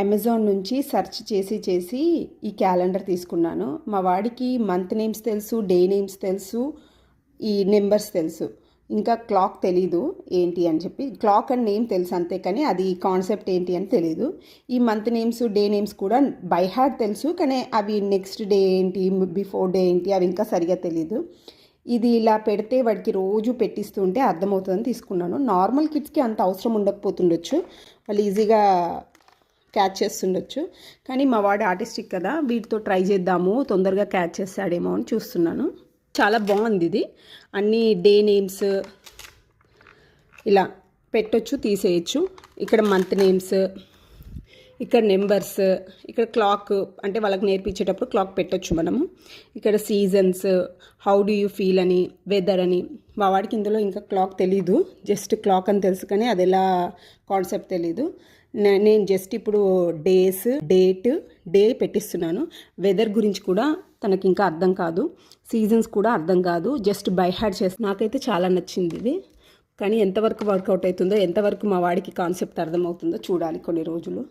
Amazon నుంచి search చేసి ఈ క్యాలెండర్ తీసుకున్నాను. మా వాడికి మంత్ నేమ్స్ తెలుసు, డే నేమ్స్ తెలుసు, ఈ నెంబర్స్ తెలుసు. ఇంకా క్లాక్ తెలీదు ఏంటి అని చెప్పి. క్లాక్ అండ్ నేమ్ తెలుసు అంతే, కానీ అది కాన్సెప్ట్ ఏంటి అని తెలీదు. ఈ మంత్ నేమ్స్, డే నేమ్స్ కూడా బై హార్ట్ తెలుసు, కానీ అవి నెక్స్ట్ డే ఏంటి, బిఫోర్ డే ఏంటి, అవి ఇంకా సరిగా తెలీదు. ఇది ఇలా పెడితే వాడికి రోజు పెట్టిస్తుంటే అర్థమవుతుందని తీసుకున్నాను. నార్మల్ కిడ్స్కి అంత అవసరం ఉండకపోతుండొచ్చు, వాళ్ళు ఈజీగా క్యాచ్ చేస్తుండొచ్చు. కానీ మా వాడు ఆర్టిస్టిక్ కదా, వీటితో ట్రై చేద్దాము, తొందరగా క్యాచ్ చేస్తాడేమో అని చూస్తున్నాను. చాలా బాగుంది ఇది. అన్ని డే నేమ్స్ ఇలా పెట్టొచ్చు, తీసేయచ్చు. ఇక్కడ మంత్ నేమ్స్, ఇక్కడ నెంబర్స్, ఇక్కడ క్లాక్ అంటే వాళ్ళకి నేర్పించేటప్పుడు క్లాక్ పెట్టొచ్చు మనము. ఇక్కడ seasons, how do you feel అని, వెదర్ అని. మా వాడికి ఇందులో ఇంకా క్లాక్ తెలీదు, జస్ట్ క్లాక్ అని తెలుసు, కానీ అది ఎలా కాన్సెప్ట్ తెలీదు. నేను జస్ట్ ఇప్పుడు డేస్, డేట్, డే పెట్టిస్తున్నాను. వెదర్ గురించి కూడా తనకి ఇంకా అర్థం కాదు, సీజన్స్ కూడా అర్థం కాదు, జస్ట్ బై హార్ట్ చేసి. నాకైతే చాలా నచ్చింది ఇది, కానీ ఎంతవరకు వర్కౌట్ అవుతుందో, ఎంతవరకు మా వాడికి కాన్సెప్ట్ అర్థమవుతుందో చూడాలి కొన్ని రోజులు.